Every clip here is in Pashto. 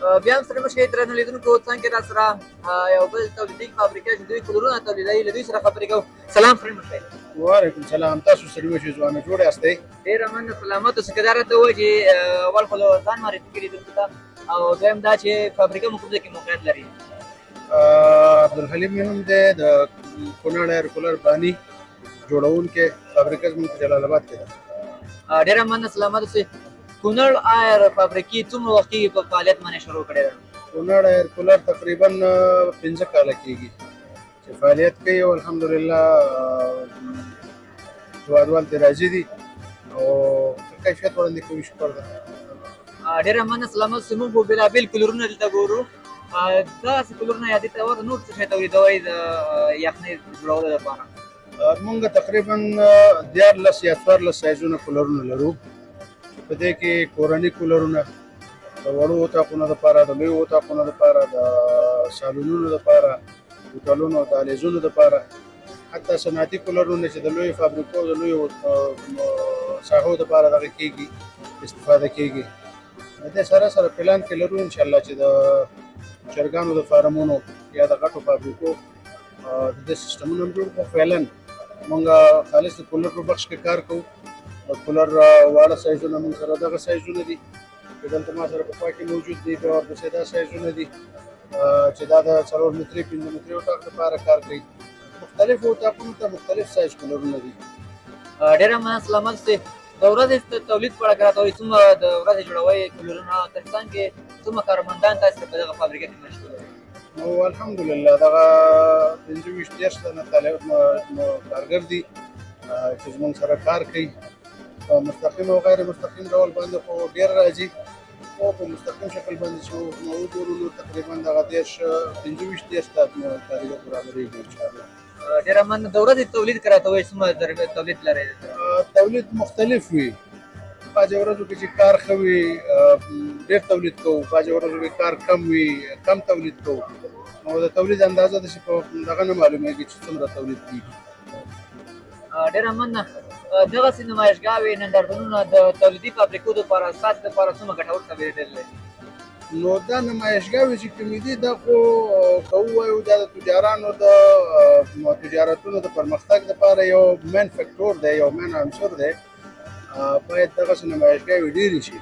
بیا هم سره مشکل درنو لیدونکو څنګه را سره یو بل تولیدي فابریکه چې دوی کولرونه تولیدوي له دوی سره خبرې کوو. سلام فرید مشکل. وعلیکم سلام. تاسو سړي مشي ځوانه جوړ یاستئ؟ ډېره مننه. سلامت اوسئ. که دا راته ووایي چې اول خو ځان معرفي کړي لیدونکو ته، او دویم دا چې فابریکه مو کوم ځای کې موقعیت لري؟ عبدالحلیم مې نوم دی، د کونړ ایر کولر باني جوړونکی فابریکه زموږ په جلال آباد کې ده. ډېره مننه. سلامت اوسئ. کونړ ایر فابریکې څومره وخت کېږي په فعالیت باندې شروع کړې ده؟ کونړ ایر کولر تقریبا 15 کاله کېږي چې فعالیت کوي، او الحمدلله هېوادوال ترې راضي دي او کیفیت وړاندې کوي. شکر ده. ډېره مننه. سلامت اوسئ. موږ به بېلابېل کولرونه دلته ګورو. داسې کولرونه یا دې ته ور نور څه شی تولیدوئ د یخنۍ جوړولو لپاره؟ موږ تقریبا 14 یا 14 سایزونه کولرونه لرو. په دې کې کورني کولرونه د وړو اتاقونو دپاره، د لویو اتاقونو دپاره، د سالونونو دپاره، هوټلونو، دهلیزونو دپاره، حتی صنعتي کولرونه چې د لویو فابریکو د لویو ساحو دپاره دغه کېږي، استفاده کېږي. د دې سره سره پلان کې لرو انشاءالله چې د چرګانو د فارمونو یا د غټو فابریکو د دې سیسټمونه هم جوړ کړو. فعلا موږ خالص د کولر په بخش کې کار کوو. د کولر واړه سایزونه موږ سره دغه سایزونه دي چې دلته ما سره په خوا کې موجود دي. بیا ورپسې دا سایزونه دي چې دا د 4 متري 5 متري اتاق لپاره کار کوي. مختلفو اتاقونو ته مختلف سایز کولرونه دي. ډېره مننه. سلامت اوسئ. د ورځې تولید په اړه که راته ووایي، څومره د ورځې جوړوئ کولرونه؟ ترڅنګ کې څومره کارمندان تاسو ته په دغه فابریکه کې مشغول دي؟ نو الحمدلله دغه 25 تنه کارګر دي چې زموږ سره کار کوي. په مستقیم او غیر مستقیم ډول باندې خو ډېر راځي، او په مستقیم شکل باندې چې موږ وګورو نو تقریبا دغه 25 تا کارګر برابرېږي انشاءالله. ډېره مننه. د ورځې تولید که راته ووایي څومره تولید لرئ؟ تولید مختلف وي. بعضې ورځو کې چې کار ښه وي ډېر تولید کوو، بعضې ورځو کې کار کم وي کم تولید کوو. نو د تولید اندازه داسې په دغه نه معلومېږي چې څومره تولید کېږي. ډېره مننه. دغسې نمایشګاوې، نندارتونونه د تولیدي فابریکو دپاره ستاسو دپاره څومره ګټور ثابتېدلی دی؟ نو دا نمایشګاوې چې کومې دي دا خو که ووایو دا د تجارانو د تجارتونو د پرمختګ دپاره یو مین فکټور دی، یو مین عنصر دی. باید دغسې نمایشګاوې ډېرې شي.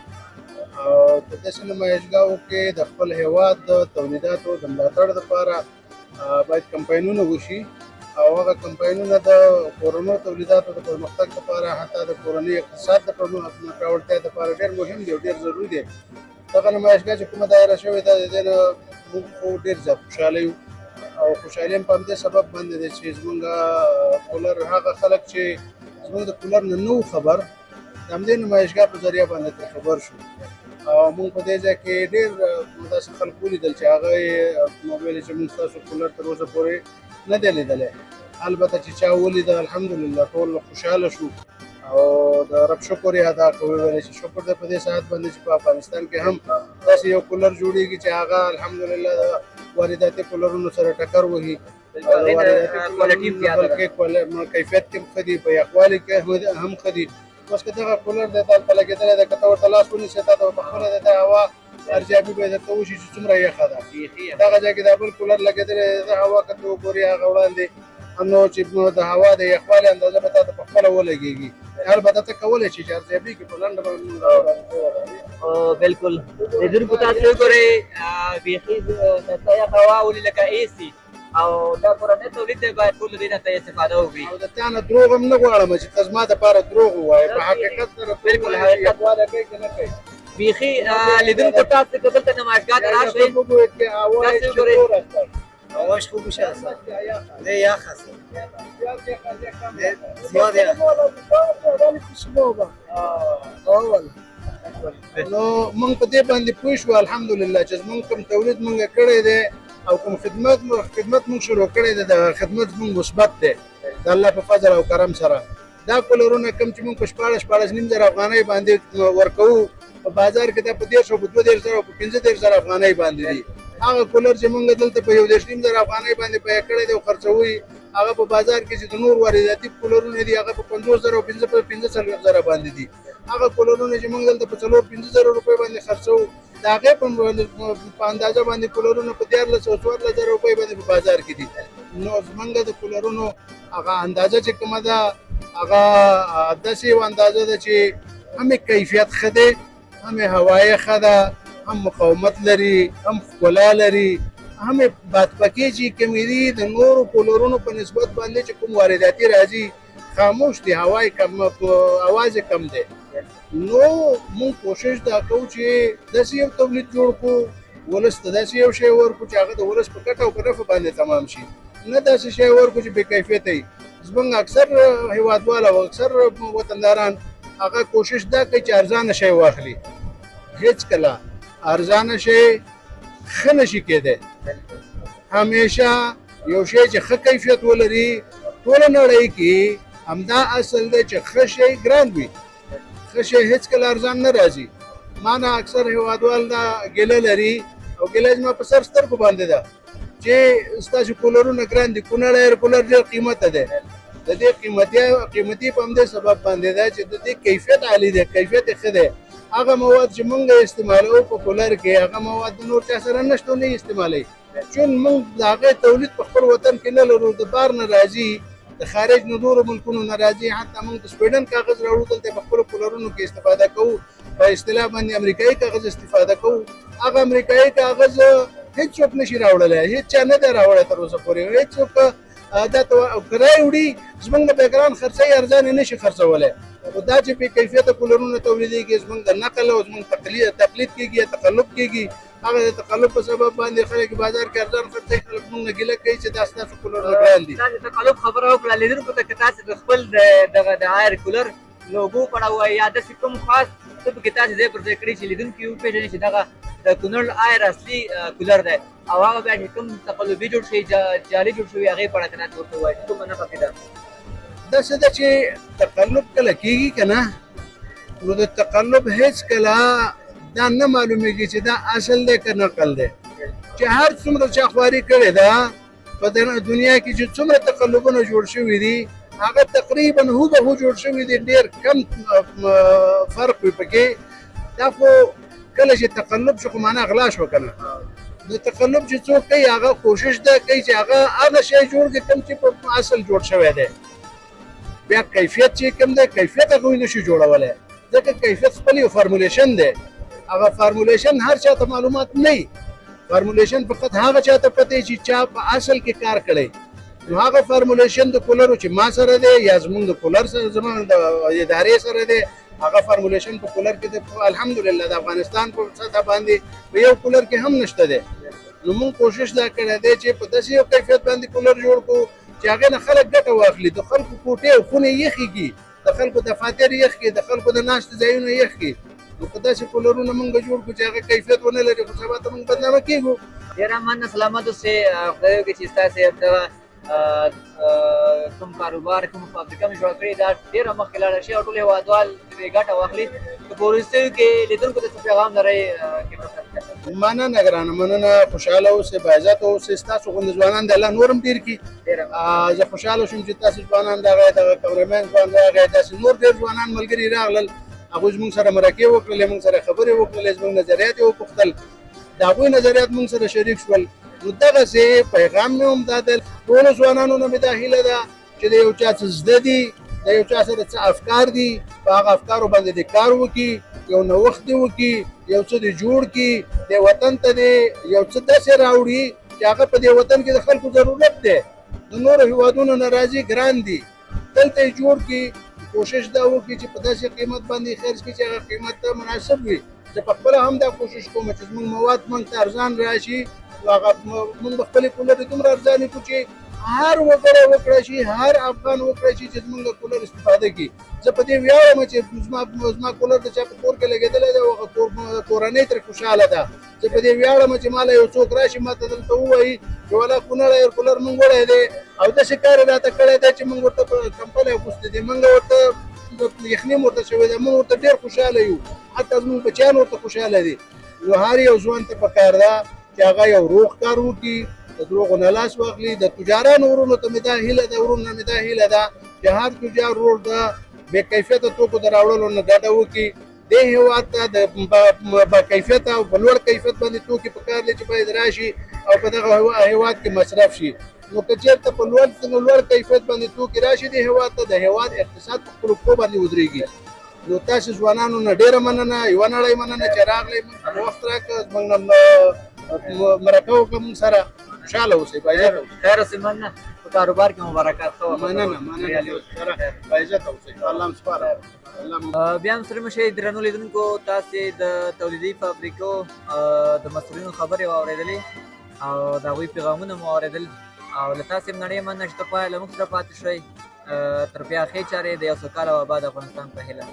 او په داسې نمایشګاوو کې د خپل هېواد د تولیداتو د ملاتړ دپاره باید کمپاینونه وشي، او هغه کمپاینونه د کورنیو تولیداتو د پرمختګ لپاره، حتی د کورني اقتصاد د پیاوړتیا لپاره ډېر مهم دی او ډېر ضروري دی. دغه نمایشګاه چې کومه دایره شوې ده، د دې نه موږ خو ډېر زیات خوشحاله یو، او خوشحالي هم په همدې سبب باندې دی چې زموږ کولر هغه خلک چې زموږ د کولر نه نه وو خبر، د همدې نمایشګاه په ذریعه باندې ترې خبر شو. او موږ په دې ځای کې ډېر داسې خلک ولیدل چې هغه یې ویلې چې موږ ستاسو کولر تر اوسه پورې نه دی لیدلی. البته چې چا ولیده الحمدلله ټول خوشحاله شو او د رب شکر یې ادا کوو. ویلې چې شکر دی په دې ساعت باندې چې په افغانستان کې هم داسې یو کولر جوړېږي چې هغه الحمدلله د وارداتي کولرونو سره ټکر وهي. بلکې کیفیت کې هم ښه دي، په یخوالي کې هم ښه دي. اوس که دغه کولر دی تا ته لګېدلی دی، که ته ورته لاس ونیسې تا ته پخپله د هوا ارزیابي به یې درته وشي چې څومره یخه ده. دغه ځای کې دا بل کولر لګېدلی دی، د هوا که ته وګورې هغه وړاندې، نو چې د هوا د یخوالي اندازه به تا ته پخپله ولګېږي. البته ته کولی شي چې ارزیابي کړې په لنډه باندې. بلکل. لیدونکو تاسو وګورئ بیخي درته یخه هوا ولي لکه اے سي، او دا کورنی تولید دی، باید ټول د دې نه ته استفاده وکړي. او د تا نه دروغ هم نه غواړم چې ته زما دپاره دروغ ووایې، په حقیقت سره بلکل حقیقت یخوالی کوي که نه کوي. بیخي لیدونکو تاسو که دلته نمایشګاه ته راشئ، تاسو وګورئ هواش خوبش هست. نه یخ هست. زیاد یخ. نو موږ په دې باندې پوه شو الحمدلله چې زموږ کوم تولید موږ کړی دی او کوم خدمت موږ شروع کړی دی، د خدمت زموږ مثبت دی د الله په فضل او کرم سره. دا کولرونه کوم چې موږ په 14,000 افغانۍ باندې ورکوو، په بازار کې دا په 1,000 په 2,000 او په 15,000 افغانۍ باندې دي. هغه کولر چې موږ دلته په 1,500 افغانۍ باندې بیه کړی دی او خرڅوي، هغه په بازار کې چې د نور وارداتي کولرونه دي هغه په 50,000 او 45,000 باندې دي. هغه کولرونه چې موږ دلته په 4-5,000 روپۍ باندې خرڅوو، د هغې په اندازه باندې کولرونه په 1400 او 14,000 روپۍ باندې په بازار کې دي. نو زمونږ د کولرونو هغه اندازه چې کومه ده هغه داسې یو اندازه ده چې هم کیفیت ښه دی، هم هوایه ښه ده، هم مقاومت لري، هم ښکلا لري، هم بادپکې چې کومې دي د نورو کولرونو په نسبت باندې چې کوم وارداتي راځي خاموش دي، هوا اواز یې کم دی. نو مونږ کوشش دا کوو چې داسې یو تولید جوړ کړو، ولس ته داسې یو شی ورکړو چې هغه د ولس په ګټه او په نفع باندې تمام شي، نه داسې شی ورکړو چې بې کیفیته وي. زموږ اکثر هیوادوال او اکثر وطنداران هغه کوشش دا کوي چې ارزانه شی واخلي. هیڅ کله ارزانه شی ښه نشي کېدی. همیشه یو شی چې ښه کیفیت ولري ټوله نړۍ کې همدا اصل دی چې ښه شی ګران وي، ښه شی هیڅ کله ارزان نه راځي. ما نه اکثر هیوادوال دا ګیله لري او ګیله زما په سر سترګو باندې ده چې ستاسو کولرونه ګران دي. کونړ ایر کولر ډېر قیمته دی. د دې قیمتي په همدې سبب باندې ده چې د دې کیفیت عالي دی، کیفیت یې ښه دی. هغه مواد چې موږ استعمالوو په کولر کې هغه مواد د نور چا سره نشته، نه استعمالوي. چون موږ د هغې تولید په خپل وطن کې نه لرو، د بار نه راځي، د خارج نه نورو ملکونو نه راځي. حتی موږ د سویډن کاغذ راوړو، دلته په خپلو کولرونو کې استفاده کوو. په اصطلاح باندې امریکایي کاغذ استفاده کوو. هغه امریکایي کاغذ هیڅوک نشي راوړلی، هیڅ چا نه دی راوړی تر اوسه پورې. هیڅوک دا کرایه وړي، زموږ د بېګران خرڅوي، ارزانې نشي خرڅولی. خو دا چې بې کیفیته کولرونه تولیدېږي، زموږ د نقل او زموږ تقلید کېږي یا تقلب کېږي. هغه د تقلب په سبب باندې خلک بازار کې ارزان خرڅوي. خلک موږ نه ګیله کوي چې دا ستاسو کولرونه ګران دي. دا د تقلب خبره وکړه، لیدونکو ته که تاسې د خپل دغه د ایر کولر لوګو پړاوه یا داسې کوم خاص څه پکې تاسې ځای پر ځای کړي چې لیدونکي وپېژني چې دغه د کونړ ایر اصلي کولر دی، او هغه بیا چې کوم تقلبي جوړ شوي جعلي جوړ شوي هغې په اړه که ناست ورته ووایي چې کومه نښه پکې ده؟ داسې ده چې تقلب کله کېږي که نه، نو د تقلب هیڅ کله دا نه معلومیږي چې دا اصل دی که نقل دی. چې هر څومره چا خواري کړې ده په دنیا کې چې څومره تقلبونه جوړ شوي دي هغه تقریبا هوبهو جوړ شوي دي، ډېر کم فرق وي پکې. دا خو کله چې تقلب شو خو معنا غلا شو که نه. د تقلب چې څوک کوي هغه کوشش دا کوي چې هغه شی جوړ کړي کوم چې په اصل جوړ شوی دی. بیا کیفیت چې کوم دی کیفیت هغوی نشي جوړولی، ځکه کیفیت خپل یو فارمولیشن دی. هغه فارمولیشن هر چا ته معلومات نه وي. فارمولیشن فقط هغه چا ته پته چې چا په اصل کې کار کړی. نو هغه فارمولیشن د کولرو چې ما سره دی یا زموږ د کولر سره زموږ د ادارې سره دی، هغه فارمولیشن په کولر کې د الحمدلله د افغانستان په سطح باندې په یو کولر کې هم نشته دی. نو موږ کوشش دا کړی دی چې په داسې یو کیفیت باندې کولر جوړ کړو چې هغې نه خلک ګټه واخلي. د خلکو کوټې او خونې یخې کړي، د خلکو دفاتر یخ کړي، د خلکو د ناستې ځایونه یخ کړي. نو په داسې کولرونه موږ جوړ کړو چې هغه کیفیت ونه لري، خو سبا ته موږ بدنامه کېږو. ډېره مننه، سلامت اوسئ. خدای وکړي چې ستاسې دغه کوم کاروبار کوم فابریکه مې جوړه کړې دا ډېره مخکې لاړه شي او ټول هېوادوال ترې ګټه واخلي. که په وروستیو کې لیدونکو ته څه پیغام لرئ؟ مننه ګرانه، مننه. خوشحاله اوسئ، باعزته اوسئ. ستاسو غوندې ځوانان د الله نور هم ډېر کړي. زه خوشحاله شوم چې تاسو ځوانان دغه کمرمین ځوان راغی، داسې نور ډېر ځوانان ملګري راغلل. هغوی زموږ سره مرکې وکړلې، موږ سره خبرې وکړلې، زموږ نظریات یې وپوښتل، د هغوی نظریات موږ سره شریک شول. نو دغسې پیغام مې هم دا دی، ټولو ځوانانو نه مې دا هیله ده چې د یو چا څه زده دي، د یو چا سره څه افکار دي، په هغه افکارو باندې دې کار وکړي، یو نوښت دې وکړي، یو څه دې جوړ کړي، دې وطن ته دې یو څه داسې راوړي چې هغه په دې وطن کې د خلکو ضرورت دی. د نورو هېوادونو نه راځي، ګران دي، دلته یې جوړ کړي. کوشش دا وکړي چې په داسې قیمت باندې خرڅ کړي چې هغه قیمت ته مناسب وي. زه په خپله هم دا کوشش کوم چې زموږ مواد موږ ته ارزان راشي. هغه موږ به خپلې کولرې دومره ارزانې کړو چې هر وګړی وکړی شي، هر افغان وکړی شي چې زموږ د کولر استفاده کړي. زه په دې ویاړم چې زما کولر د چا په کور کې لګېدلی دی او هغه کورنۍ ترې خوشحاله ده. زه په دې ویاړم چې ما له یو څوک راشي ما ته دلته ووایي چې والا کونړ ایر کولر موږ وړی دی او داسې کار یې راته کړی دی چې موږ ورته کمپنۍ اغوستې دي، موږ ورته یخني هم ورته شوی دی، موږ ورته ډېر خوشحاله یو، حتی زموږ بچیان ورته خوشحاله دي. نو هر یو ځوان ته پکار ده چې هغه یو روغ کار وکړي، د دروغو نه لاس واخلي. د تجارانو ورونو ته مې دا هیله ده، ورونو نه مې دا هیله ده چې هر تجار ورور د بې کیفیته توکو د راوړلو نه ډډه وکړي، دې هېواد ته د با کیفیته او په لوړ کیفیت باندې توکي پکار دي چې باید راشي او په دغه هېواد کې مصرف شي. نو که چېرته په لوړ کیفیت باندې توکي راشي دې هېواد ته د هېواد اقتصاد په خپلو پښو باندې ودرېږي. نو تاسو ځوانانو نه ډېره مننه، یوه نړۍ مننه چې راغلی، موږ ته وخت راکړه، زموږ نه مرکه وکړه موږ سره. خوشحاله اوسئ، باعزته اوسئ. خیر اوسې، مننه. په کاروبار کې مبارکات. مننه سره باعزته اوسئ. الله هم سپاره. بیا هم سره مشي درنو لیدونکو، تاسې د تولیدي فابریکو د مسؤلینو خبرې واورېدلې او د هغوی پیغامونه مو واورېدل او له تاسې هم نړۍ مننه چې تر پایه له موږ سره پاتې شئ. تر بیا ښې چارې د یو سوکاله او اباد افغانستان په هیله.